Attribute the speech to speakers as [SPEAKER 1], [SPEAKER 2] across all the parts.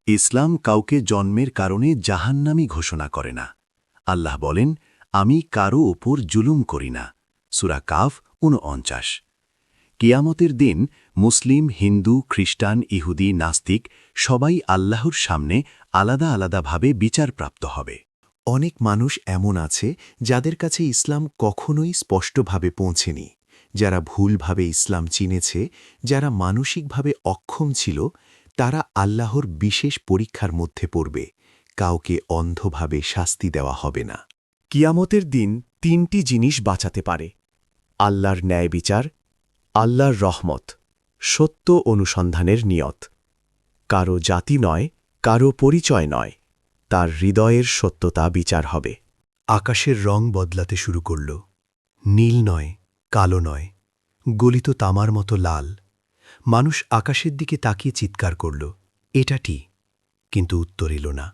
[SPEAKER 1] ইসলাম কাউকে জন্মের কারণে জাহান্নামী ঘোষণা করে না। আল্লাহ বলেন, আমি কারো ওপর জুলুম করি না। সূরা কাফ ৪৯। কিয়ামতের দিন মুসলিম, হিন্দু, খ্রিস্টান, ইহুদি, নাস্তিক সবাই আল্লাহর সামনে আলাদা আলাদাভাবে বিচারপ্রাপ্ত হবে।
[SPEAKER 2] অনেক মানুষ এমন আছে যাদের কাছে ইসলাম কখনোই স্পষ্টভাবে পৌঁছেনি, যারা ভুলভাবে ইসলাম চিনেছে, যারা মানসিকভাবে অক্ষম ছিল, তারা আল্লাহর বিশেষ পরীক্ষার মধ্যে পড়বে। কাউকে অন্ধভাবে শাস্তি দেওয়া হবে না।
[SPEAKER 3] কিয়ামতের দিন ৩টি জিনিস বাঁচাতে পারে: আল্লাহর ন্যায় বিচার, আল্লাহর রহমত, সত্য অনুসন্ধানের নিয়ত। কারো জাতি নয়, কারো পরিচয় নয়, তার হৃদয়ের সত্যতা বিচার হবে।
[SPEAKER 2] আকাশের রং বদলাতে শুরু করল। নীল নয়, কালো নয়, গলিত তামার মতো লাল। মানুষ আকাশের দিকে তাকিয়ে চিৎকার করল, এটাটি। কিন্তু উত্তর এল না।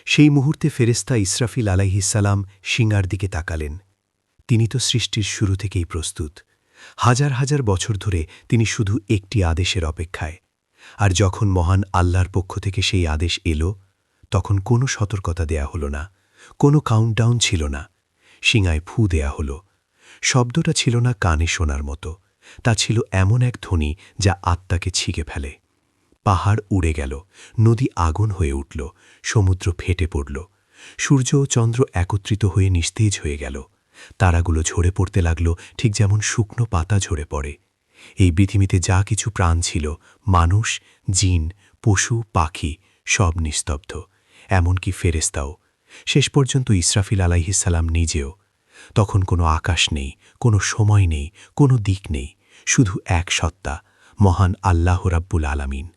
[SPEAKER 2] সেই মুহূর্তে ফেরেশতা ইসরাফিল আলাইহিসসালাম সিংহার দিকে তাকালেন। তিনি তো সৃষ্টির শুরু থেকেই প্রস্তুত। হাজার হাজার বছর ধরে তিনি শুধু একটি আদেশের অপেক্ষায়। আর যখন মহান আল্লাহর পক্ষ থেকে সেই আদেশ এল, তখন কোনো সতর্কতা দেয়া হল না, কোনো কাউন্টডাউন ছিল না। সিংহায় ফু দেয়া হল। শব্দটা ছিল না কানে শোনার মতো, তা ছিল এমন এক ধ্বনি যা আত্মাকে ছিঁকে ফেলে। পাহাড় উড়ে গেল, নদী আগুন হয়ে উঠল, সমুদ্র ফেটে পড়ল, সূর্য ও চন্দ্র একত্রিত হয়ে নিস্তেজ হয়ে গেল। তারাগুলো ঝরে পড়তে লাগল, ঠিক যেমন শুকনো পাতা ঝরে পড়ে। এই পৃথিবীতে যা কিছু প্রাণ ছিল, মানুষ, জিন, পশু, পাখি, সব নিস্তব্ধ, এমনকি ফেরেশতাও। শেষ পর্যন্ত ইসরাফিল আলাইহিসসালাম নিজেও। তখন কোনো আকাশ নেই, কোনো সময় নেই, কোনো দিক নেই, শুধু এক সত্তা, মহান আল্লাহ রাব্বুল আলামিন।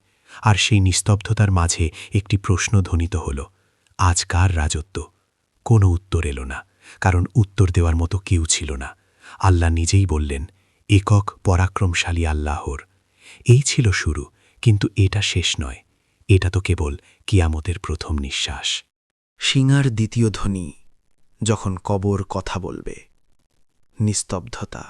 [SPEAKER 2] আর সেই নিস্তব্ধতার মাঝে একটি প্রশ্ন ধ্বনিত হল, আজ কার রাজত্ব? কোনো উত্তর এলো না, কারণ উত্তর দেওয়ার মতো কেউ ছিল না। আল্লাহ নিজেই বললেন, একক পরাক্রমশালী আল্লাহর। এই ছিল শুরু, কিন্তু এটা শেষ নয়। এটা তো কেবল কিয়ামতের প্রথম নিঃশ্বাস।
[SPEAKER 4] সিংহার দ্বিতীয় ধ্বনি, যখন কবর কথা বলবে। নিস্তব্ধতা,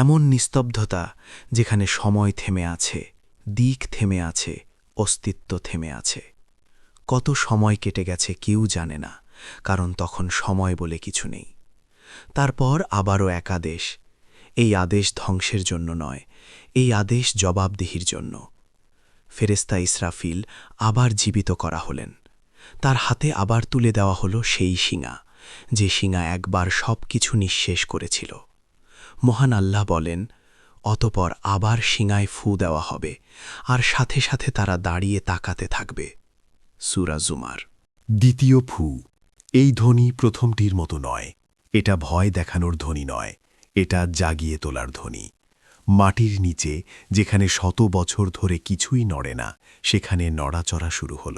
[SPEAKER 4] এমন নিস্তব্ধতা যেখানে সময় থেমে আছে, দিক থেমে আছে, অস্তিত্ব থেমে আছে। কত সময় কেটে গেছে কেউ জানে না, কারণ তখন সময় বলে কিছু নেই। তারপর আবারও এক আদেশ। এই আদেশ ধ্বংসের জন্য নয়, এই আদেশ জবাবদিহির জন্য। ফেরেশতা ইসরাফিল আবার জীবিত করা হলেন। তার হাতে আবার তুলে দেওয়া হলো সেই শিঙা, যে শিঙা একবার সব কিছু নিঃশেষ করেছিল। মহান আল্লাহ বলেন, অতপর আবার শিঙায় ফু দেওয়া হবে, আর সাথে সাথে তারা দাঁড়িয়ে তাকাতে থাকবে। সূরা জুমার।
[SPEAKER 2] দ্বিতীয় ফু। এই ধ্বনি প্রথমটির মতো নয়। এটা ভয় দেখানোর ধ্বনি নয়, এটা জাগিয়ে তোলার ধ্বনি। মাটির নিচে, যেখানে শত বছর ধরে কিছুই নড়ে না, সেখানে নড়াচড়া শুরু হল।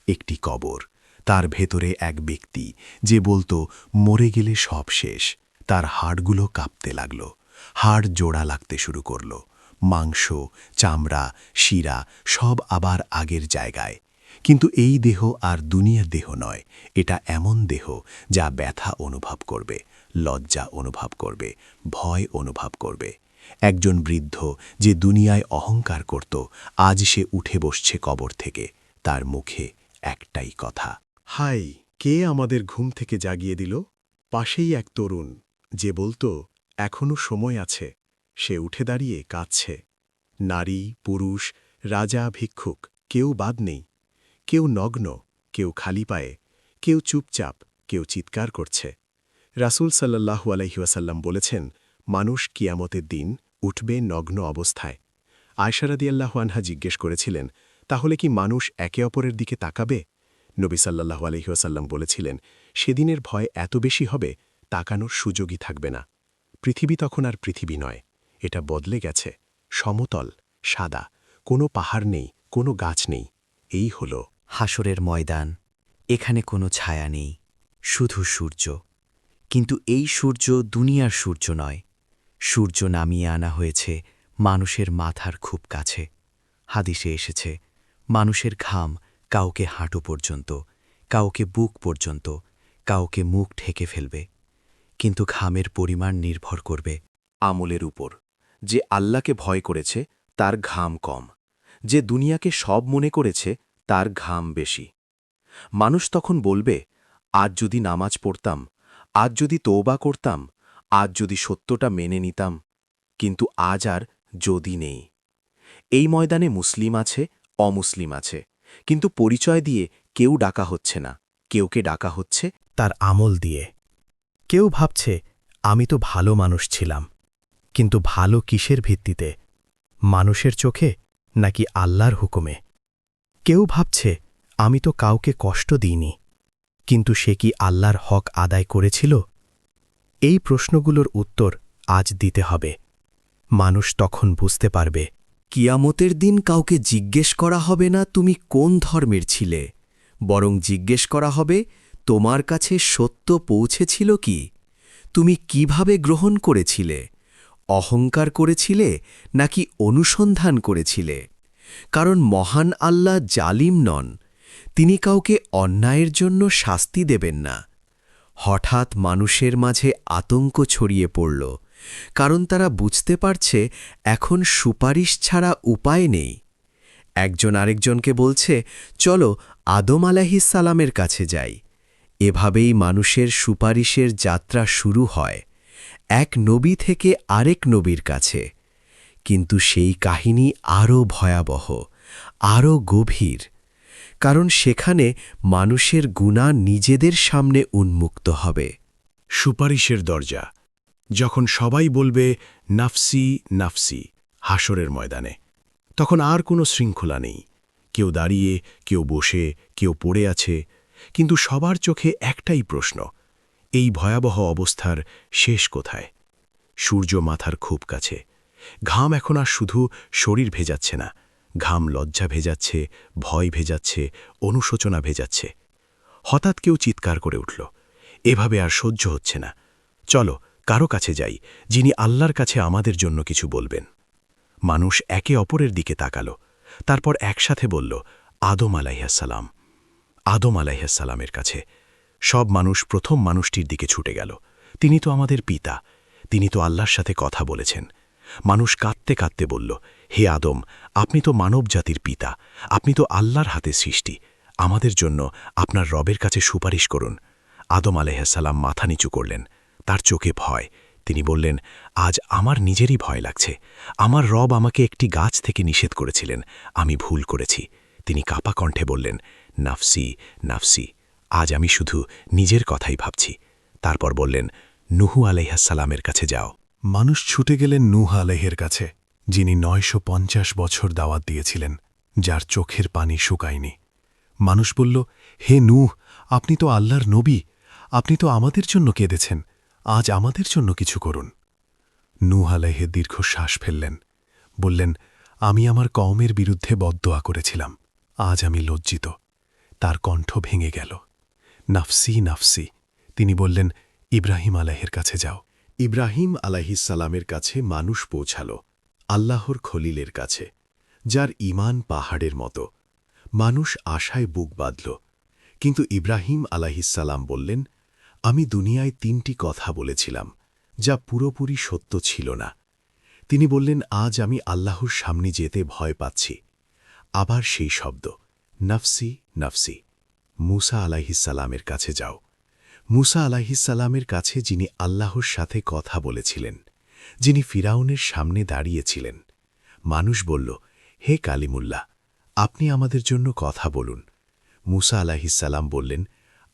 [SPEAKER 2] একটি কবর, তার ভেতরে এক ব্যক্তি, যে বলতো মরে গেলে সব শেষ। তার হাড়গুলো কাঁপতে লাগল, হাড় জোড়া লাগতে শুরু করল, মাংস, চামড়া, শিরা সব আবার আগের জায়গায়। কিন্তু এই দেহ আর দুনিয়ার দেহ নয়। এটা এমন দেহ যা ব্যথা অনুভব করবে, লজ্জা অনুভব করবে, ভয় অনুভব করবে। একজন বৃদ্ধ, যে দুনিয়ায় অহংকার করত, আজ সে উঠে বসছে কবর থেকে। তার মুখে একটাই কথা,
[SPEAKER 3] হাই, কে আমাদের ঘুম থেকে জাগিয়ে দিল? পাশেই এক তরুণ, যে বলতো এখনো সময় আছে। সে উঠে দাঁড়িয়ে কাঁদছে। নারী, পুরুষ, রাজা, ভিক্ষুক, কেউ বাদ নেই। কেউ নগ্ন, কেউ খালি পায়ে, কেউ চুপচাপ, কেউ চিৎকার করছে। রাসূল সাল্লাল্লাহু আলাইহি ওয়াসাল্লাম বলেছেন, মানুষ কিয়ামতের দিন উঠবে নগ্ন অবস্থায়। আয়েশা রাদিয়াল্লাহু আনহা জিজ্ঞেস করেছিলেন, তাহলে কি মানুষ একে অপরের দিকে তাকাবে? নবী সাল্লাল্লাহু আলাইহি ওয়াসাল্লাম বলেছিলেন, সেদিনের ভয় এত বেশি হবে, তাকানোর সুযোগই থাকবে না। পৃথিবী তখন আর পৃথিবী নয়, এটা বদলে গেছে। সমতল, সাদা, কোনো পাহাড় নেই, কোনো গাছ নেই। এই হল
[SPEAKER 4] হাসরের ময়দান। এখানে কোনো ছায়া নেই, শুধু সূর্য। কিন্তু এই সূর্য দুনিয়ার সূর্য নয়। সূর্য নামিয়ে আনা হয়েছে মানুষের মাথার খুব কাছে। হাদিসে এসেছে, মানুষের ঘাম কাউকে হাঁটু পর্যন্ত, কাউকে বুক পর্যন্ত, কাউকে মুখ ঢেকে ফেলবে। কিন্তু ঘামের পরিমাণ নির্ভর করবে
[SPEAKER 3] আমলের উপর। যে আল্লাহকে ভয় করেছে, তার ঘাম কম। যে দুনিয়াকে সব মনে করেছে,
[SPEAKER 1] তার ঘাম বেশি। মানুষ তখন বলবে, আজ যদি নামাজ পড়তাম, আজ যদি তওবা করতাম, আজ যদি সত্যটা মেনে নিতাম, কিন্তু আজ আর যদি নেই। এই ময়দানে মুসলিম আছে, অমুসলিম আছে, কিন্তু পরিচয় দিয়ে কেউ ডাকা হচ্ছে না, কেউকে ডাকা হচ্ছে
[SPEAKER 2] তার আমল দিয়ে। কেউ ভাবছে আমি তো ভালো মানুষ ছিলাম, কিন্তু ভালো কিসের ভিত্তিতে? মানুষের চোখে নাকি আল্লাহর হুকুমে? কেউ ভাবছে আমি তো কাউকে কষ্ট দিইনি, কিন্তু সে কি আল্লাহর হক আদায় করেছিল? এই প্রশ্নগুলোর উত্তর আজ দিতে হবে। মানুষ তখন বুঝতে পারবে,
[SPEAKER 5] কিয়ামতের দিন কাউকে জিজ্ঞেস করা হবে না তুমি কোন ধর্মের ছিলে, বরং জিজ্ঞেস করা হবে তোমার কাছে সত্য পৌঁছেছিল কি, তুমি কিভাবে গ্রহণ করেছিলে, অহংকার করেছিলে নাকি অনুসন্ধান করেছিলে। কারণ মহান আল্লাহ জালিম নন, তিনি কাউকে অন্যায়ের জন্য শাস্তি দেবেন না। হঠাৎ মানুষের মাঝে আতঙ্ক ছড়িয়ে পড়ল, কারণ তারা বুঝতে পারছে এখন সুপারিশ ছাড়া উপায় নেই। একজন আরেকজনকে বলছে, চলো আদম আলাইহিসসালামের কাছে যাই। এভাবেই মানুষের সুপারিশের যাত্রা শুরু হয়, এক নবী থেকে আরেক নবীর কাছে। কিন্তু সেই কাহিনী আরও ভয়াবহ, আরও গভীর, কারণ সেখানে মানুষের গুনাহ নিজেদের সামনে উন্মুক্ত হবে।
[SPEAKER 3] সুপারিশের দরজা, যখন সবাই বলবে নাফসি নাফসি হাসরের ময়দানে, তখন আর কোনো শৃঙ্খলা নেই। কেউ দাঁড়িয়ে, কেউ বসে, কেউ পড়ে আছে, কিন্তু সবার চোখে একটাই প্রশ্ন, এই ভয়াবহ অবস্থার শেষ কোথায়? সূর্য মাথার খুব কাছে। ঘাম এখন আর শুধু শরীর ভেজাচ্ছে না, ঘাম লজ্জা ভেজাচ্ছে, ভয় ভেজাচ্ছে, অনুশোচনা ভেজাচ্ছে। হঠাৎ কেউ চিৎকার করে উঠল, এভাবে আর সহ্য হচ্ছে না, চলো কারো কাছে যাই, যিনি আল্লাহর কাছে আমাদের জন্য কিছু বলবেন। মানুষ একে অপরের দিকে তাকালো, তারপর একসাথে বলল, আদম আলাইহিসসালাম। আদম আলাইহিসসালামের কাছে। সব মানুষ প্রথম মানুষটির দিকে ছুটে গেল। তিনি তো আমাদের পিতা, তিনি তো আল্লাহর সাথে কথা বলেছেন। মানুষ কাঁদতে কাঁদতে বলল, হে আদম, আপনি তো মানব জাতির পিতা, আপনি তো আল্লাহর হাতে সৃষ্টি, আমাদের জন্য আপনার রবের কাছে সুপারিশ করুন। আদম আলাইহিসসালাম মাথা নিচু করলেন, তার চোখে ভয়। তিনি বললেন, আজ আমার নিজেরই ভয় লাগছে। আমার রব আমাকে একটি গাছ থেকে নিষেধ করেছিলেন, আমি ভুল করেছি। তিনি কাপা কণ্ঠে বললেন, নাফসি নাফসি, আজ আমি শুধু নিজের কথাই ভাবছি। তারপর বললেন, নুহু আলাইহিসসালামের কাছে যাও।
[SPEAKER 2] মানুষ ছুটে গেলেন নূহ আলাইহির কাছে, যিনি ৯৫০ বছর দাওয়াত দিয়েছিলেন, যার চোখের পানি শুকায়নি। মানুষ বলল, হে নূহ, আপনি তো আল্লাহর নবী, আপনি তো আমাদের জন্য কেঁদেছেন, আজ আমাদের জন্য কিছু করুন। নূহ আলাইহি দীর্ঘ শ্বাস ফেললেন, বললেন, আমি আমার কওমের বিরুদ্ধে বদদোয়া করেছিলাম, আজ আমি লজ্জিত। তার কণ্ঠ ভেঙে গেল। নাফসি নাফসি। তিনি বললেন, ইব্রাহিম আলাইহির কাছে যাও। ইব্রাহিম আলাইহিসসালামের কাছে মানুষ পৌঁছাল, আল্লাহর খলিলের কাছে, যার ঈমান পাহাড়ের মতো। মানুষ আশায় বুক বাঁধল, কিন্তু ইব্রাহিম আলাইহিসসালাম বললেন, আমি দুনিয়ায় ৩টি কথা বলেছিলাম, যা পুরোপুরি সত্য ছিল না। তিনি বললেন, আজ আমি আল্লাহর সামনে যেতে ভয় পাচ্ছি। আবার সেই শব্দ, নাফসি নাফসি। মূসা আলাইহিসসালামের কাছে যাও। মূসা আলাইহিসসালামের কাছে, যিনি আল্লাহর সাথে কথা বলেছিলেন, যিনি ফিরাউনের সামনে দাঁড়িয়েছিলেন। মানুষ বলল, হে কালিমুল্লাহ, আপনি আমাদের জন্য কথা বলুন। মূসা আলাইহিসসালাম বললেন,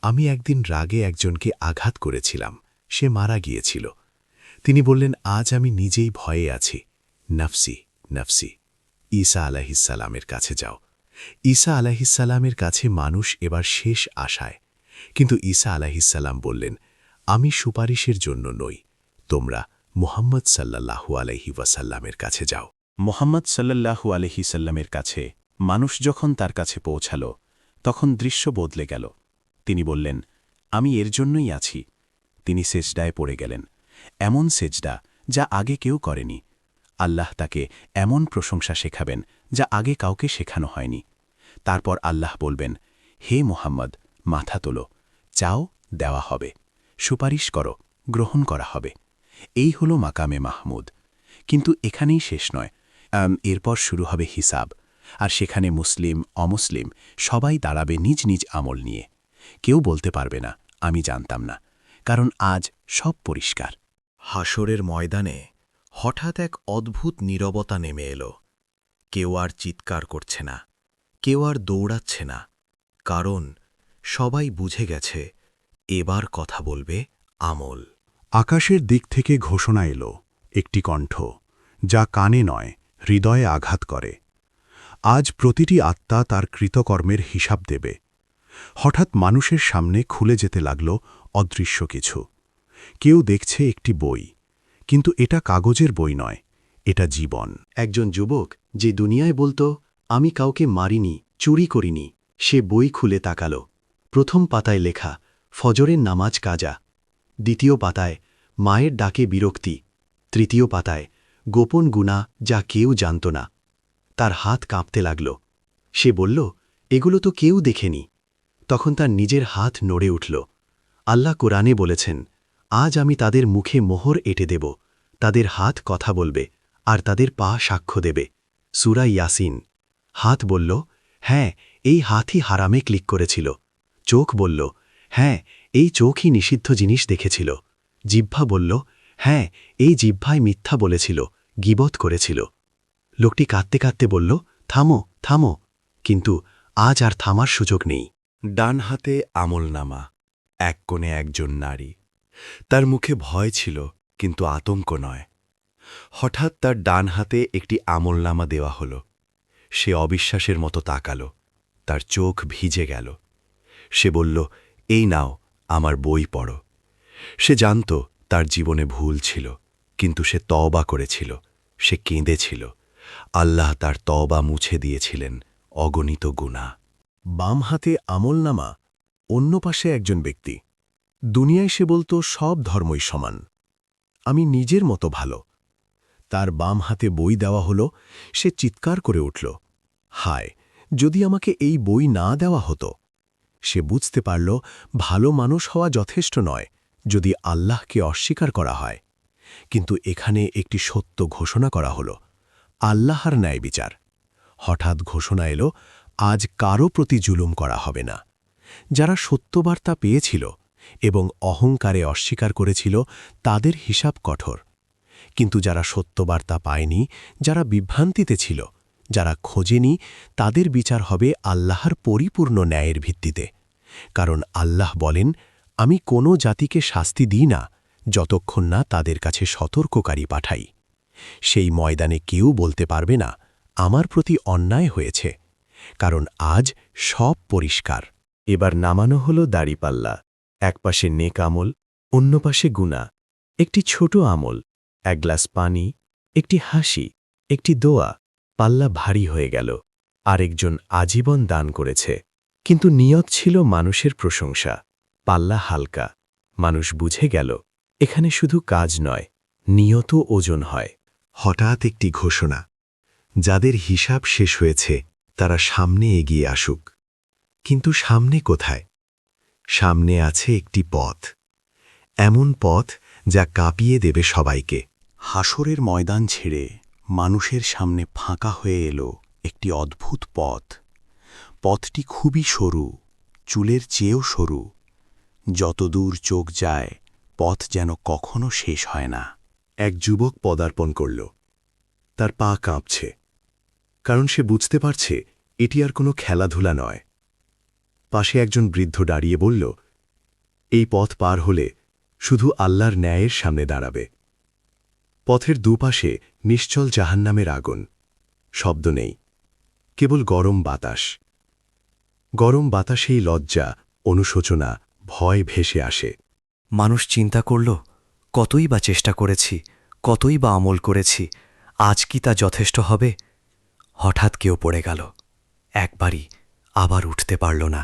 [SPEAKER 2] আমি একদিন রাগে একজনকে আঘাত করেছিলাম, সে মারা গিয়েছিল। তিনি বললেন, আজ আমি নিজেই ভয়ে আছি। নাফসি নাফসি। ঈসা আলাইহিসসালামের কাছে যাও। ঈসা আলাইহিসসালামের কাছে মানুষ এবার শেষ আশায়, কিন্তু ঈসা আলাইহিসসালাম বললেন, আমি সুপারিশের জন্য নই, তোমরা মুহাম্মদ সাল্লাল্লাহু আলাইহি ওয়াসাল্লামের কাছে যাও।
[SPEAKER 3] মোহাম্মদ সাল্লাল্লাহু আলাইহি সাল্লামের কাছে মানুষ যখন তার কাছে পৌঁছাল, তখন দৃশ্য বদলে গেল। তিনি বললেন, আমি এর জন্যই আছি। তিনি সেজদায় পড়ে গেলেন, এমন সেজদা যা আগে কেউ করেনি। আল্লাহ তাকে এমন প্রশংসা শেখাবেন যা আগে কাউকে শেখানো হয়নি। তারপর আল্লাহ বলবেন, হে মুহাম্মদ, মাথা তোলো, চাও দেওয়া হবে, সুপারিশ করো, গ্রহণ করা হবে। এই হলো মাকামে মাহমুদ। কিন্তু এখানেই শেষ নয়, এরপর শুরু হবে হিসাব।
[SPEAKER 1] আর সেখানে মুসলিম অমুসলিম সবাই দাঁড়াবে নিজ নিজ আমল নিয়ে। কেউ বলতে পারবে না আমি জানতাম না, কারণ আজ সব পরিষ্কার।
[SPEAKER 2] হাসরের ময়দানে হঠাৎ এক অদ্ভুত নীরবতা নেমে এলো। কেউ আর চিৎকার করছে না, কেউ আর দৌড়াচ্ছে না, কারণ সবাই বুঝে গেছে এবার কথা বলবে আমল।
[SPEAKER 3] আকাশের দিক থেকে ঘোষণা এলো, একটি কণ্ঠ, যা কানে নয় হৃদয়ে আঘাত করে। আজ প্রতিটি আত্মা তার কৃতকর্মের হিসাব দেবে। হঠাৎ মানুষের সামনে খুলে যেতে লাগল অদৃশ্য কিছু। কেউ দেখছে একটি বই, কিন্তু এটা কাগজের বই নয়, এটা জীবন।
[SPEAKER 1] একজন যুবক যে দুনিয়ায় বলতো আমি কাউকে মারিনি, চুরি করিনি, সে বই খুলে তাকাল। প্রথম পাতায় লেখা ফজরের নামাজ কাজা, দ্বিতীয় পাতায় মায়ের ডাকে বিরক্তি, তৃতীয় পাতায় গোপন গুনাহ যা কেউ জানত না। তার হাত কাঁপতে লাগল। সে বলল, এগুলো তো কেউ দেখেনি। তখন তার নিজের হাত নড়ে উঠল। আল্লাহ কোরআনে বলেছেন, আজ আমি তাদের মুখে মোহর এঁটে দেব, তাদের হাত কথা বলবে আর তাদের পা সাক্ষ্য দেবে। সূরা ইয়াসিন। হাত বলল, হ্যাঁ, এই হাতই হারামে ক্লিক করেছিল। চোখ বলল, হ্যাঁ, এই চোখই নিষিদ্ধ জিনিস দেখেছিল। জিহ্বা বলল, হ্যাঁ, এই জিহ্বায় মিথ্যা বলেছিল, গীবত করেছিল। লোকটি কাঁদতে কাঁদতে বলল, থামো থামো, কিন্তু আজ আর থামার সুযোগ নেই।
[SPEAKER 2] ডান হাতে আমলনামা, এক কোণে একজন নারী। তার মুখে ভয় ছিল, কিন্তু আতঙ্ক নয়। হঠাৎ তার ডান হাতে একটি আমলনামা দেওয়া হল। সে অবিশ্বাসের মতো তাকাল, তার চোখ ভিজে গেল। সে বলল, এই নাও, আমার বই পড়ো। সে জানত তার জীবনে ভুল ছিল, কিন্তু সে তওবা করেছিল, সে কেঁদেছিল। আল্লাহ তার তওবা মুছে দিয়েছিলেন অগণিত গুনাহ। বাম হাতে আমলনামা, অন্য পাশে একজন ব্যক্তি। দুনিয়ায় সে বলত সব ধর্মই সমান, আমি নিজের মতো ভালো। তার বাম হাতে বই দেওয়া হল। সে চিৎকার করে উঠল, হায়, যদি আমাকে এই বই না দেওয়া হতো। সে বুঝতে পারল ভালো মানুষ হওয়া যথেষ্ট নয় যদি আল্লাহকে অস্বীকার করা হয়। কিন্তু এখানে একটি সত্য ঘোষণা করা হল, আল্লাহর ন্যায় বিচার। হঠাৎ ঘোষণা এলো, আজ কারও প্রতি জুলুম করা হবে না। যারা সত্যবার্তা পেয়েছিল এবং অহংকারে অস্বীকার করেছিল তাদের হিসাব কঠোর। কিন্তু যারা সত্যবার্তা পায়নি, যারা বিভ্রান্তিতে ছিল, যারা খোঁজেনি, তাদের বিচার হবে আল্লাহর পরিপূর্ণ ন্যায়ের ভিত্তিতে। কারণ আল্লাহ বলেন, আমি কোনো জাতিকে শাস্তি দিই না যতক্ষণ না তাদের কাছে সতর্ককারী পাঠাই। সেই ময়দানে কেউ বলতে পারবে না আমার প্রতি অন্যায় হয়েছে, কারণ আজ সব পরিষ্কার। এবার নামানো হল দাড়িপাল্লা। এক পাশে নেক আমল, অন্য পাশে গুনাহ। একটি ছোট আমল, এক গ্লাস পানি, একটি হাসি, একটি দোয়া, পাল্লা ভারী হয়ে গেল। আরেকজন আজীবন দান করেছে, কিন্তু নিয়ত ছিল মানুষের প্রশংসা। পাল্লা হালকা। মানুষ বুঝে গেল এখানে শুধু কাজ নয়, নিয়ত ওজন হয়।
[SPEAKER 3] হঠাৎ একটি ঘোষণা, যাদের হিসাব শেষ হয়েছে তারা সামনে এগিয়ে আসুক। কিন্তু সামনে কোথায়? সামনে আছে একটি পথ, এমন পথ যা কাঁপিয়ে দেবে সবাইকে।
[SPEAKER 1] হাসরের ময়দান ছেড়ে মানুষের সামনে ফাঁকা হয়ে এলো একটি অদ্ভুত পথ। পথটি খুবই সরু, চুলের চেয়েও সরু। যতদূর চোখ যায় পথ যেন কখনো শেষ হয় না।
[SPEAKER 3] এক যুবক পদার্পণ করল। তার পা কাঁপছে, কারণ সে বুঝতে পারছে এটি আর কোনো খেলাধুলা নয়। পাশে একজন বৃদ্ধ দাঁড়িয়ে বলল, এই পথ পার হলে শুধু আল্লাহর ন্যায়ের সামনে দাঁড়াবে। পথের দুপাশে নিশ্চল জাহান্নামের আগুন। শব্দ নেই, কেবল গরম বাতাস। গরম বাতাসেই লজ্জা, অনুশোচনা, ভয় ভেসে আসে।
[SPEAKER 5] মানুষ চিন্তা করল, কতই বা চেষ্টা করেছি, কতই বা আমল করেছি, আজ কি তা যথেষ্ট হবে? হঠাৎ কেউ পড়ে গেল, একবারই, আবার উঠতে পারল না।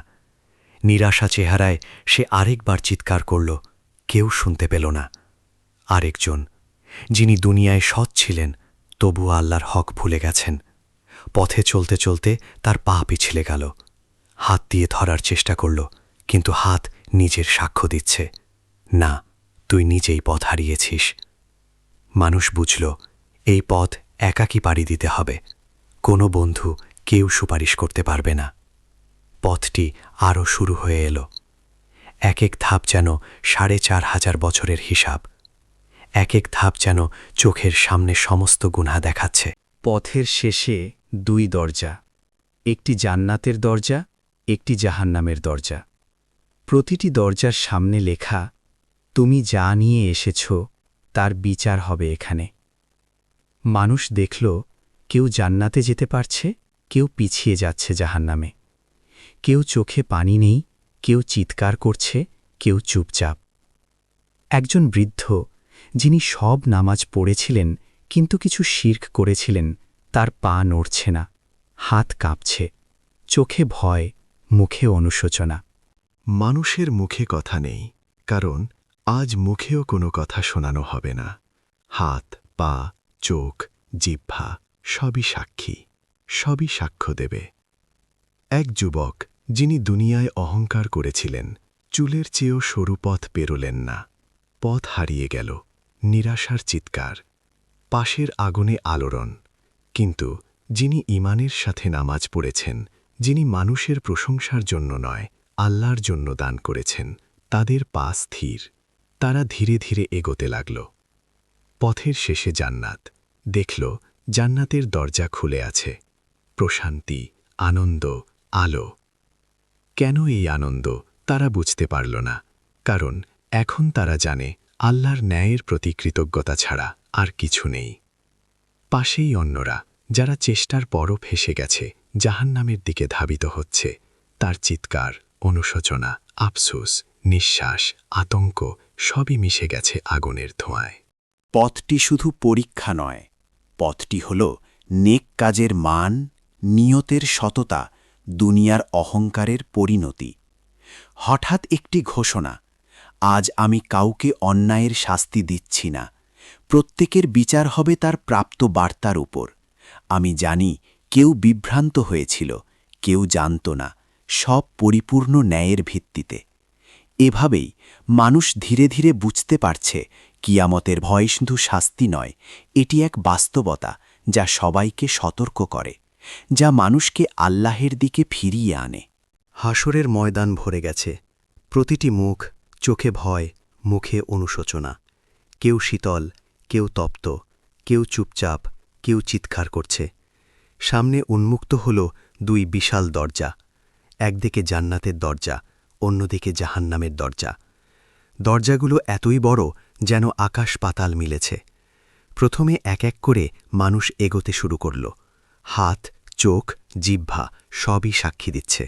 [SPEAKER 5] নিরাশা চেহারায় সে আরেকবার চিৎকার করল, কেউ শুনতে পেল না। আরেকজন, যিনি দুনিয়ায় সৎ ছিলেন, তবু আল্লাহর হক ভুলে গেছেন। পথে চলতে চলতে তার পা পিছলে গেল। হাত দিয়ে ধরার চেষ্টা করল, কিন্তু হাত নিজের সাক্ষ্য দিচ্ছে, না, তুই নিজেই পথ হারিয়েছিস। মানুষ বুঝল এই পথ একাকী পাড়ি দিতে হবে। কোনো বন্ধু
[SPEAKER 2] কেউ সুপারিশ করতে পারবে না। পথটি আরও শুরু হয়ে এলো। এক এক ধাপ যেন ৪,৫০০ বছরের হিসাব। এক এক ধাপ যেন চোখের সামনে সমস্ত গুনাহ দেখাচ্ছে।
[SPEAKER 4] পথের শেষে 2 দরজা, একটি জান্নাতের দরজা, একটি জাহান্নামের দরজা। প্রতিটি দরজার সামনে লেখা, তুমি যা নিয়ে এসেছ তার বিচার হবে এখানে। মানুষ দেখল, কেউ জান্নাতে যেতে পারছে, কেউ পিছিয়ে যাচ্ছে জাহান্নামে। কেউ চোখে পানি নেই, কেউ চিৎকার করছে, কেউ চুপচাপ। একজন বৃদ্ধ, যিনি সব নামাজ পড়েছিলেন কিন্তু কিছু শিরক করেছিলেন, তার পা নড়ছে না, হাত কাঁপছে, চোখে ভয়, মুখে অনুশোচনা।
[SPEAKER 3] মানুষের মুখে কথা নেই, কারণ আজ মুখেও কোনো কথা শোনানো হবে না। হাত, পা, চোখ, জিহ্বা সবই সাক্ষী, সবই সাক্ষ্য দেবে। এক যুবক, যিনি দুনিয়ায় অহংকার করেছিলেন, চুলের চেয়েও সরু পথ পেরোলেন না। পথ হারিয়ে গেল, নিরাশার চিৎকার, পাশের আগুনে আলোড়ন। কিন্তু যিনি ঈমানের সাথে নামাজ পড়েছেন, যিনি মানুষের প্রশংসার জন্য নয়, আল্লাহর জন্য দান করেছেন, তাদের পা স্থির। তারা ধীরে ধীরে এগোতে লাগল। পথের শেষে জান্নাত দেখল, জান্নাতের দরজা খুলে আছে। প্রশান্তি, আনন্দ, আলো। কেন এই আনন্দ তারা বুঝতে পারল না, কারণ এখন তারা জানে আল্লাহর ন্যায়ের প্রতি কৃতজ্ঞতা ছাড়া আর কিছু নেই। পাশেই অন্যরা, যারা চেষ্টার পরও ফেসে গেছে, জাহান্নামের দিকে ধাবিত হচ্ছে। তার চিৎকার, অনুশোচনা, আফসোস, নিঃশ্বাস, আতঙ্ক সবই মিশে গেছে আগুনের ধোঁয়ায়।
[SPEAKER 1] পথটি শুধু পরীক্ষা নয়, পথটি হল নেক কাজের মান, নিয়তের সততা, দুনিয়ার অহংকারের পরিণতি। হঠাৎ একটি ঘোষণা, আজ আমি কাউকে অন্যায়ের শাস্তি দিচ্ছি না, প্রত্যেকের বিচার হবে তার প্রাপ্ত বার্তার উপর। আমি জানি কেউ বিভ্রান্ত হয়েছিল, কেউ জানত না, সব পরিপূর্ণ ন্যায়ের ভিত্তিতে। এভাবেই মানুষ ধীরে ধীরে বুঝতে পারছে, কিয়ামতের ভয় শুধু শাস্তি নয়, এটি এক বাস্তবতা যা সবাইকে সতর্ক করে, যা মানুষকে আল্লাহের দিকে ফিরিয়ে আনে।
[SPEAKER 2] হাসরের ময়দান ভরে গেছে। প্রতিটি মুখ, চোখে ভয়, মুখে অনুশোচনা। কেউ শীতল, কেউ তপ্ত, কেউ চুপচাপ, কেউ চিৎকার করছে। সামনে উন্মুক্ত হল 2 বিশাল দরজা, একদিকে জান্নাতের দরজা, অন্যদিকে জাহান্নামের দরজা। দরজাগুলো এতই বড় যেন আকাশ পাতাল মিলেছে। প্রথমে এক এক করে মানুষ এগোতে শুরু করল। হাত, চোখ, জিহ্বা সবই সাক্ষী দিচ্ছে।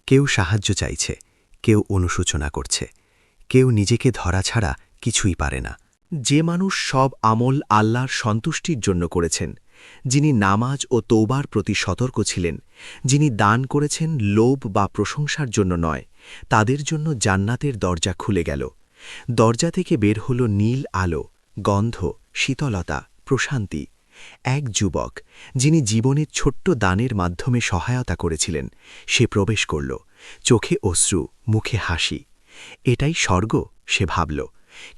[SPEAKER 2] কেউ সাহায্য চাইছে, কেউ অনুশোচনা করছে, কেউ নিজেকে ধরা ছাড়া কিছুই পারে না। যে মানুষ সব আমল আল্লাহর সন্তুষ্টির জন্য করেছেন, যিনি নামাজ ও তৌবার প্রতি সতর্ক ছিলেন, যিনি দান করেছেন লোভ বা প্রশংসার জন্য নয়, তাদের জন্য জান্নাতের দরজা খুলে গেল। দরজা থেকে বের হল নীল আলো, গন্ধ, শীতলতা, প্রশান্তি। এক যুবক, যিনি জীবনের ছোট্ট দানের মাধ্যমে সহায়তা করেছিলেন, সে প্রবেশ করল, চোখে অশ্রু, মুখে হাসি। এটাই স্বর্গ, সে ভাবল,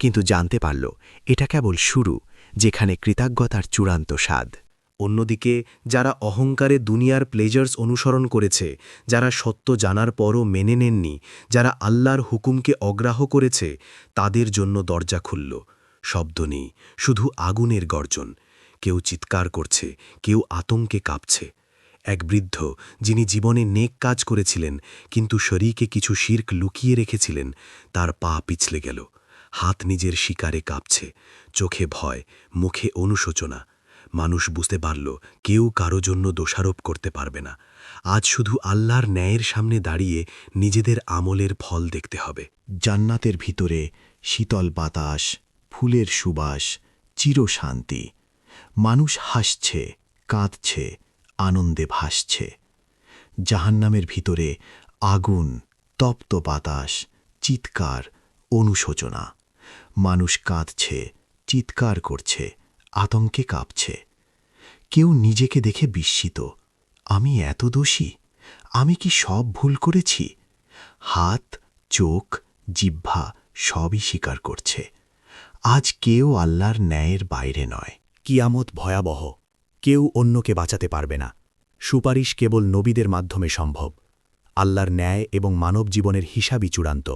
[SPEAKER 2] কিন্তু জানতে পারল এটা কেবল শুরু, যেখানে কৃতজ্ঞতার চূড়ান্ত স্বাদ। অন্যদিকে যারা অহংকারে দুনিয়ার প্লেজার্স অনুসরণ করেছে, যারা সত্য জানার পরও মেনে নেননি, যারা আল্লাহর হুকুমকে অগ্রাহ্য করেছে, তাদের জন্য দরজা খুলল। শব্দ নেই, শুধু আগুনের গর্জন। কেউ চিৎকার করছে, কেউ আতঙ্কে কাঁপছে। এক বৃদ্ধ, যিনি জীবনে নেক কাজ করেছিলেন কিন্তু শরীকে কিছু শিরক লুকিয়ে রেখেছিলেন, তার পা পিছলে গেল। হাত নিজের শিকারে কাঁপছে, চোখে ভয়, মুখে অনুশোচনা। মানুষ বুঝতে পারল, কেউ কারো জন্য দোষারোপ করতে পারবে না। আজ শুধু আল্লাহর ন্যায়ের সামনে দাঁড়িয়ে নিজেদের আমলের ফল দেখতে হবে।
[SPEAKER 3] জান্নাতের ভিতরে শীতল বাতাস, ফুলের সুবাস, চিরশান্তি। মানুষ হাসছে, কাঁদছে, আনন্দে ভাসছে। জাহান্নামের ভিতরে আগুন, তপ্ত বাতাস, চিৎকার, অনুশোচনা। মানুষ কাঁদছে, চিৎকার করছে, আতঙ্কে কাঁপছে। কেউ নিজেকে দেখে বিস্মিত, আমি এত দোষী, আমি কি সব ভুল করেছি? হাত, চোখ, জিহ্বা সবই স্বীকার করছে। আজ কেউ আল্লাহর ন্যায়ের বাইরে নয়।
[SPEAKER 2] কিয়ামত ভয়াবহ, কেউ অন্যকে বাঁচাতে পারবে না। সুপারিশ কেবল নবীদের মাধ্যমে সম্ভব। আল্লাহর ন্যায় এবং মানব জীবনের হিসাবই চূড়ান্ত।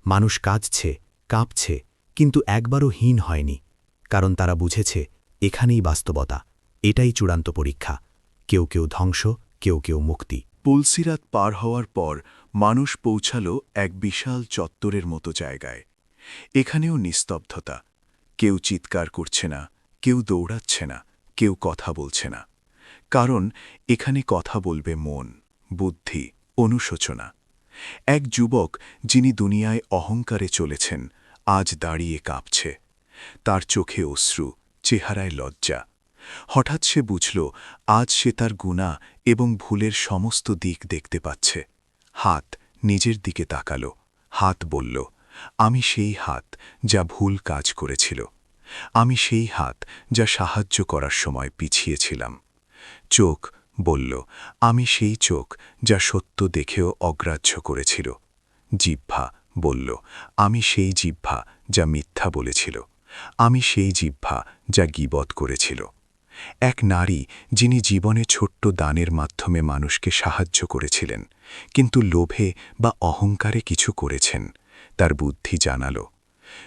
[SPEAKER 2] মানুষ কাঁদছে, কাঁপছে, কিন্তু একবারও হীন হয়নি, কারণ তারা বুঝেছে এখানেই বাস্তবতা, এটাই চূড়ান্ত পরীক্ষা। কেউ কেউ ধ্বংস, কেউ কেউ মুক্তি।
[SPEAKER 1] পুলসিরাত পার হওয়ার পর মানুষ পৌঁছাল এক বিশাল চত্বরের মতো জায়গায়। এখানেও নিস্তব্ধতা। কেউ চিৎকার করছে না, কেউ দৌড়াচ্ছে না, কেউ কথা বলছে না। কারণ এখানে কথা বলবে মন, বুদ্ধি, অনুশোচনা। এক যুবক, যিনি দুনিয়ায় অহংকারে চলেছেন, আজ দাঁড়িয়ে কাঁপছে। তার চোখে অশ্রু, চেহারায় লজ্জা। হঠাৎ সে বুঝল, আজ সে তার গুনাহ এবং ভুলের সমস্ত দিক দেখতে পাচ্ছে। হাত নিজের দিকে তাকাল। হাত বলল, আমি সেই হাত যা ভুল কাজ করেছিল। আমি সেই হাত যা সাহায্য করার সময় পিছিয়েছিলাম। চোখ বলল, আমি সেই চোখ যা সত্য দেখেও অগ্রাহ্য করেছিল। জিহ্বা বলল, আমি সেই জিহ্বা যা মিথ্যা বলেছিল। আমি সেই জিহ্বা যা গীবত করেছিল। এক নারী, যিনি জীবনে ছোট্ট দানের মাধ্যমে মানুষকে সাহায্য করেছিলেন, কিন্তু লোভে বা অহংকারে কিছু করেছেন। তার বুদ্ধি জানাল,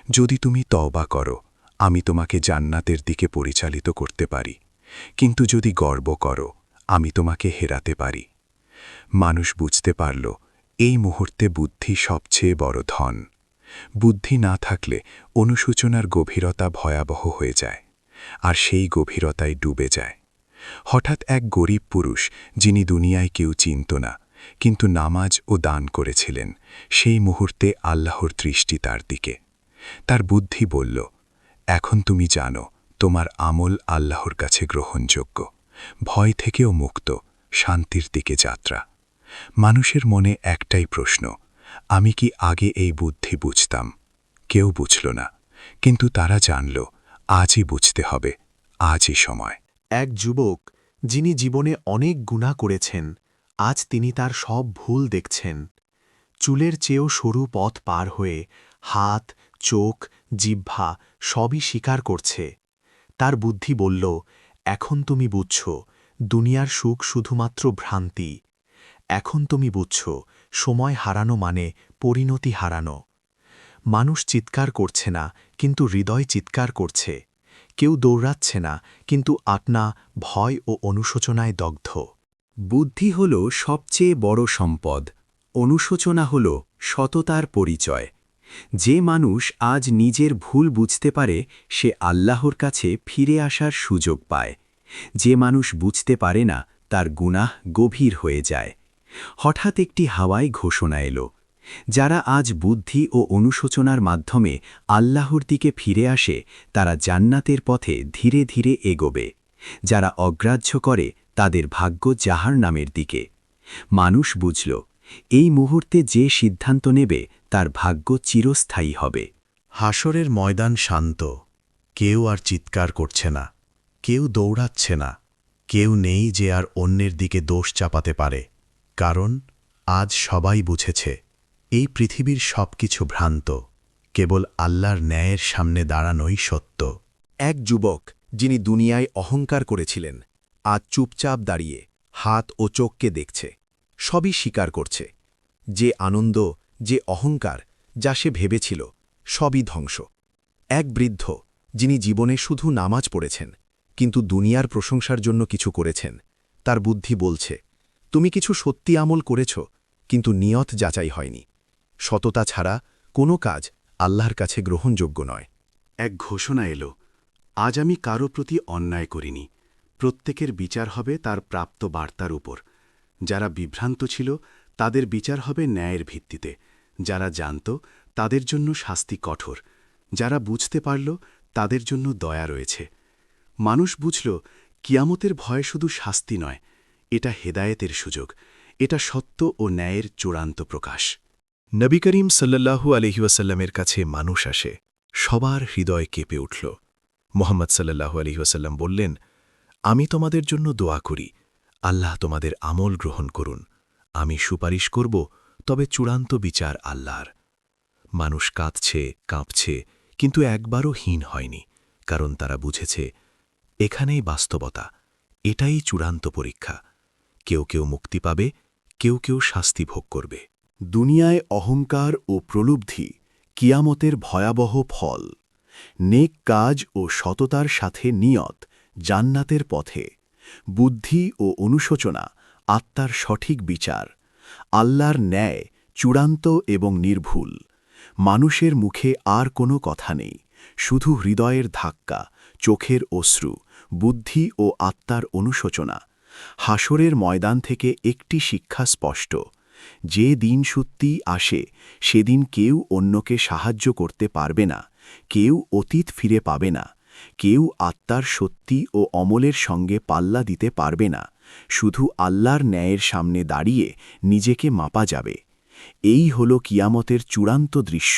[SPEAKER 1] যদি তুমি তওবা করো, আমি তোমাকে জান্নাতের দিকে পরিচালিত করতে পারি, কিন্তু যদি গর্ব করো, আমি তোমাকে হেরাতে পারি। মানুষ বুঝতে পারল, এই মুহূর্তে বুদ্ধি সবচেয়ে বড় ধন। বুদ্ধি না থাকলে অনুশোচনার গভীরতা ভয়াবহ হয়ে যায়, আর সেই গভীরতায় ডুবে যায়। হঠাৎ এক গরিব পুরুষ, যিনি দুনিয়ায় কেউ চিনত না, কিন্তু নামাজ ও দান করেছিলেন, সেই মুহূর্তে আল্লাহর দৃষ্টি তার দিকে। তার বুদ্ধি বলল, এখন তুমি জানো তোমার আমল আল্লাহর কাছে গ্রহণযোগ্য, ভয় থেকেও মুক্ত, শান্তির দিকে যাত্রা। মানুষের মনে একটাই প্রশ্ন, আমি কি আগে এই বুদ্ধি বুঝতাম? কেউ বুঝল না, কিন্তু তারা জানল, আজই বুঝতে হবে, আজই সময়।
[SPEAKER 2] এক যুবক, যিনি জীবনে অনেক গুনাহ করেছেন, আজ তিনি তার সব ভুল দেখছেন। চুলের চেয়েও সরু পথ পার হয়ে হাত, চোখ, জিহ্বা সবই স্বীকার করছে। তার বুদ্ধি বলল, এখন তুমি বুঝছ, দুনিয়ার সুখ শুধুমাত্র ভ্রান্তি। এখন তুমি বুঝছ, সময় হারানো মানে পরিণতি হারানো। মানুষ চিৎকার করছে না, কিন্তু হৃদয় চিৎকার করছে। কেউ দৌড়াচ্ছে না, কিন্তু আত্মা ভয় ও অনুশোচনায় দগ্ধ।
[SPEAKER 5] বুদ্ধি হল সবচেয়ে বড় সম্পদ, অনুশোচনা হল সততার পরিচয়। যে মানুষ আজ নিজের ভুল বুঝতে পারে, সে আল্লাহর কাছে ফিরে আসার সুযোগ পায়। যে মানুষ বুঝতে পারে না, তার গুনাহ গভীর হয়ে যায়। হঠাৎ একটি হাওয়ায় ঘোষণা এলো, যারা আজ বুদ্ধি ও অনুশোচনার মাধ্যমে আল্লাহর দিকে ফিরে আসে, তারা জান্নাতের পথে ধীরে ধীরে এগোবে। যারা অগ্রাহ্য করে, তাদের ভাগ্য জাহান্নামের দিকে। মানুষ বুঝল, এই মুহূর্তে যে সিদ্ধান্ত নেবে, তার ভাগ্য চিরস্থায়ী হবে।
[SPEAKER 2] হাসরের ময়দান শান্ত। কেউ আর চিৎকার করছে না, কেউ দৌড়াচ্ছে না, কেউ নেই যে আর অন্যের দিকে দোষ চাপাতে পারে। কারণ আজ সবাই বুঝেছে, এই পৃথিবীর সবকিছু ভ্রান্ত, কেবল আল্লাহর ন্যায়ের সামনে দাঁড়ানোই সত্য।
[SPEAKER 5] এক যুবক, যিনি দুনিয়ায় অহংকার করেছিলেন, আজ চুপচাপ দাঁড়িয়ে হাত ও চোখকে দেখছে, সবই স্বীকার করছে। যে আনন্দ, যে অহংকার, যা সে ভেবেছিল, সবই ধ্বংস। এক বৃদ্ধ, যিনি জীবনে শুধু নামাজ পড়েছেন, কিন্তু দুনিয়ার প্রশংসার জন্য কিছু করেছেন, তার বুদ্ধি বলছে, তুমি কিছু সত্যি আমল করেছ, কিন্তু নিয়ত যাচাই হয়নি। সততা ছাড়া কোনো কাজ আল্লাহর কাছে গ্রহণযোগ্য নয়।
[SPEAKER 2] এক ঘোষণা এলো, আজ আমি কারো প্রতি অন্যায় করিনি। প্রত্যেকের বিচার হবে তার প্রাপ্ত বার্তার উপর। যারা বিভ্রান্ত ছিল, তাদের বিচার হবে ন্যায়ের ভিত্তিতে। যারা জানত, তাদের জন্য শাস্তি কঠোর। যারা বুঝতে পারল, তাদের জন্য দয়া রয়েছে। মানুষ বুঝল, কিয়ামতের ভয় শুধু শাস্তি নয়, এটা হেদায়েতের সুযোগ, এটা সত্য ও ন্যায়ের চূড়ান্ত প্রকাশ। নবী করিম সাল্লাল্লাহু আলাইহি ওয়াসাল্লামের কাছে মানুষ আসে, সবার হৃদয় কেঁপে উঠল। মোহাম্মদ সাল্লাল্লাহু আলাইহি ওয়াসাল্লাম বললেন, আমি তোমাদের জন্য দোয়া করি, আল্লাহ তোমাদের আমল গ্রহণ করুন। আমি সুপারিশ করব, তবে চূড়ান্ত বিচার আল্লাহর। মানুষ কাঁদছে, কাঁপছে, কিন্তু একবারও হীন হয়নি, কারণ তারা বুঝেছে, এখানেই বাস্তবতা, এটাই চূড়ান্ত পরীক্ষা।
[SPEAKER 3] কেউ কেউ মুক্তি পাবে, কেউ কেউ শাস্তি ভোগ করবে।
[SPEAKER 1] দুনিয়ায় অহংকার ও প্রলুব্ধি কিয়ামতের ভয়াবহ ফল। নেক কাজ ও সততার সাথে নিয়ত জান্নাতের পথে। বুদ্ধি ও অনুশোচনা আত্মার সঠিক বিচার। আল্লাহর ন্যায় চূড়ান্ত এবং নির্ভুল। মানুষের মুখে আর কোনো কথা নেই, শুধু হৃদয়ের ধাক্কা, চোখের অশ্রু, বুদ্ধি ও আত্মার অনুশোচনা। হাসরের ময়দান থেকে একটি শিক্ষা স্পষ্ট: যে দিন সত্যি আসে সেদিন কেউ অন্যকে সাহায্য করতে পারবে না, কেউ অতীত ফিরে পাবে না, কেউ আত্মার সত্যি ও অমলের সঙ্গে পাল্লা দিতে পারবে না। শুধু আল্লাহর ন্যায়ের সামনে দাঁড়িয়ে নিজেকে মাপা যাবে। এই হল কিয়ামতের চূড়ান্ত দৃশ্য,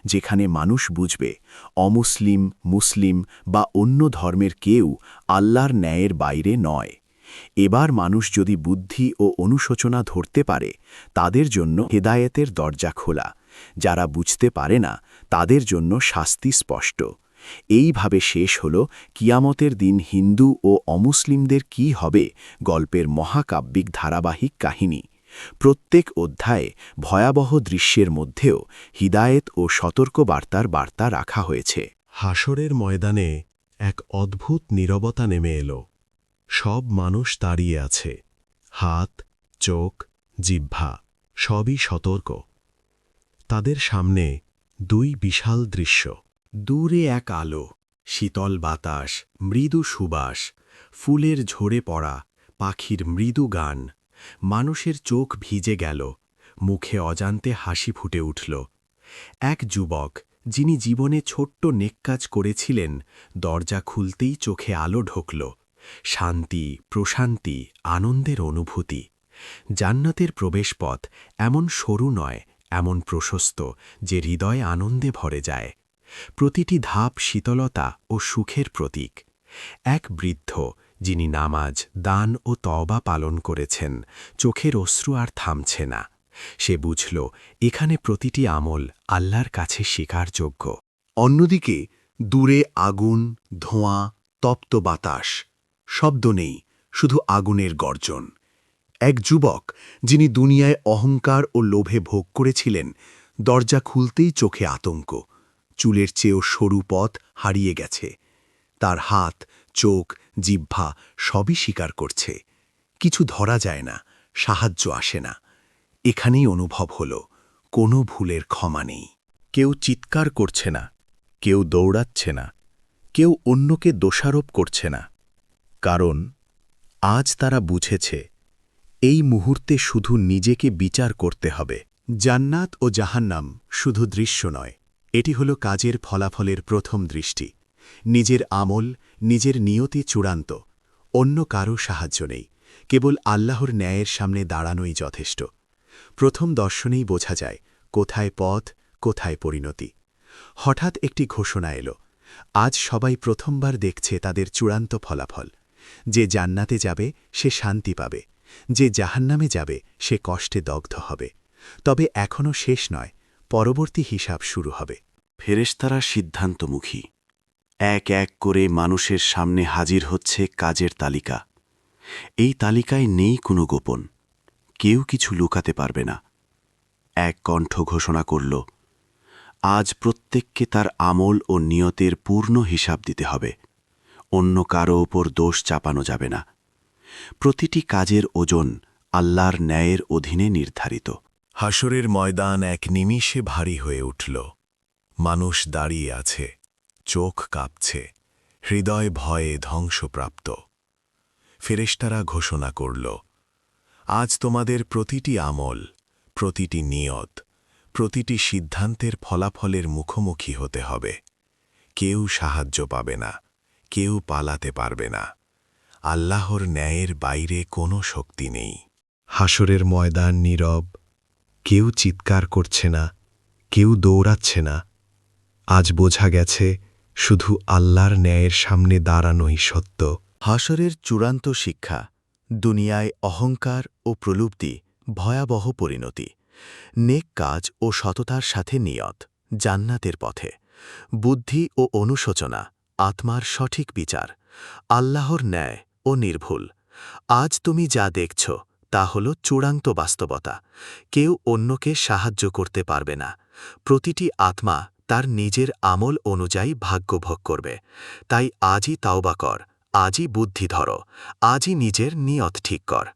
[SPEAKER 1] যেখানে মানুষ বুঝবে অমুসলিম, মুসলিম বা অন্য ধর্মের কেউ আল্লাহর ন্যায়ের বাইরে নয়। এবার মানুষ যদি বুদ্ধি ও অনুশোচনা ধরতে পারে, তাদের জন্য হেদায়েতের দরজা খোলা। যারা বুঝতে পারে না, তাদের জন্য শাস্তি স্পষ্ট। এইভাবে শেষ হল কিয়ামতের দিন হিন্দু ও অমুসলিমদের কি হবে গল্পের মহাকাব্যিক ধারাবাহিক কাহিনী। প্রত্যেক অধ্যায়ে ভয়াবহ দৃশ্যের মধ্যেও হিদায়েত ও সতর্কবার্তার বার্তা রাখা হয়েছে।
[SPEAKER 3] হাসরের ময়দানে এক অদ্ভুত নীরবতা নেমে এলো। সব মানুষ দাঁড়িয়ে আছে, হাত, চোখ, জিহ্বা সবই সতর্ক। তাদের সামনে দুই বিশাল দৃশ্য। দূরে এক আলো, শীতল বাতাস, মৃদু সুবাস, ফুলের ঝরে পড়া, পাখির মৃদু গান। মানুষের চোখ ভিজে গেল, মুখে অজান্তে হাসি ফুটে উঠল। এক যুবক, যিনি জীবনে ছোট্ট নেককাজ করেছিলেন, দরজা খুলতেই চোখে আলো ঢুকল। শান্তি, প্রশান্তি, আনন্দের অনুভূতি। জান্নাতের প্রবেশপথ এমন সরু নয়, এমন প্রশস্ত যে হৃদয় আনন্দে ভরে যায়। প্রতিটি ধাপ শীতলতা ও সুখের প্রতীক। এক বৃদ্ধ, যিনি নামাজ, দান ও তওবা পালন করেছেন, চোখের অশ্রু আর থামছে না। সে বুঝল, এখানে প্রতিটি আমল আল্লাহর কাছে স্বীকারযোগ্য।
[SPEAKER 1] অন্যদিকে দূরে আগুন, ধোঁয়া, তপ্ত বাতাস। শব্দ নেই, শুধু আগুনের গর্জন। এক যুবক, যিনি দুনিয়ায় অহংকার ও লোভে ভোগ করেছিলেন, দরজা খুলতেই চোখে আতঙ্ক। চুলের চেয়েও সরু পথ হারিয়ে গেছে। তার হাত, চোখ, জিহ্বা সবই স্বীকার করছে। কিছু ধরা যায় না, সাহায্য আসে না। এখানেই অনুভব হল, কোনো ভুলের ক্ষমা নেই। কেউ চিৎকার করছে না, কেউ দৌড়াচ্ছে না, কেউ অন্যকে দোষারোপ করছে না। কারণ আজ তারা বুঝেছে, এই মুহূর্তে শুধু নিজেকে বিচার করতে হবে। জান্নাত ও জাহান্নাম শুধু দৃশ্য নয়, এটি হল কাজের ফলাফলের প্রথম দৃষ্টি। নিজের আমল, নিজের নিয়তি চূড়ান্ত। অন্য কারও সাহায্য নেই, কেবল আল্লাহর ন্যায়ের সামনে দাঁড়ানোই যথেষ্ট। প্রথম দর্শনেই বোঝা যায় কোথায় পথ, কোথায় পরিণতি। হঠাৎ একটি ঘোষণা এলো, আজ সবাই প্রথমবার দেখছে তাদের চূড়ান্ত ফলাফল। যে জান্নাতে যাবে সে শান্তি পাবে, যে জাহান্নামে যাবে সে কষ্টে দগ্ধ হবে। তবে এখনও শেষ নয়, পরবর্তী হিসাব শুরু হবে। ফেরেশতারা সিদ্ধান্তমুখী। এক এক করে মানুষের সামনে হাজির হচ্ছে কাজের তালিকা। এই তালিকায় নেই কোনো গোপন, কেউ কিছু লুকাতে পারবে না। এক কণ্ঠ ঘোষণা করল, আজ প্রত্যেককে তার আমল ও নিয়তের পূর্ণ হিসাব দিতে হবে। অন্য কারো ওপর দোষ চাপানো যাবে না। প্রতিটি কাজের ওজন আল্লাহর ন্যায়ের অধীনে নির্ধারিত।
[SPEAKER 3] হাসরের ময়দান এক নিমিষে ভারী হয়ে উঠল। মানুষ দাঁড়িয়ে আছে, চোখ কাঁপছে, হৃদয় ভয়ে ধ্বংসপ্রাপ্ত। ফেরেশতারা ঘোষণা করল, আজ তোমাদের প্রতিটি আমল, প্রতিটি নিয়ত, প্রতিটি সিদ্ধান্তের ফলাফলের মুখোমুখি হতে হবে। কেউ সাহায্য পাবে না, কেউ পালাতে পারবে না। আল্লাহর ন্যায়ের বাইরে কোনো শক্তি নেই। হাসরের ময়দান নীরব, কেউ চিৎকার করছে না, কেউ দৌড়াচ্ছে না। আজ বোঝা গেছে, শুধু আল্লাহর ন্যায়ের সামনে দাঁড়ানোই সত্য।
[SPEAKER 1] হাসরের চূড়ান্ত শিক্ষা: দুনিয়ায় অহংকার ও প্রলুব্ধি ভয়াবহ পরিণতি। নেক কাজ ও সততার সাথে নিয়ত জান্নাতের পথে। বুদ্ধি ও অনুশোচনা আত্মার সঠিক বিচার। আল্লাহর ন্যায় ও নির্ভুল।
[SPEAKER 2] আজ তুমি যা দেখছ তা হল চূড়ান্ত বাস্তবতা। কেউ অন্যকে সাহায্য করতে পারবে না। প্রতিটি আত্মা তার নিজের আমল অনুযায়ী ভাগ্য ভোগ করবে। তাই আজই তাওবা কর, আজই বুদ্ধি ধরো, আজই নিজের নিয়ত ঠিক কর।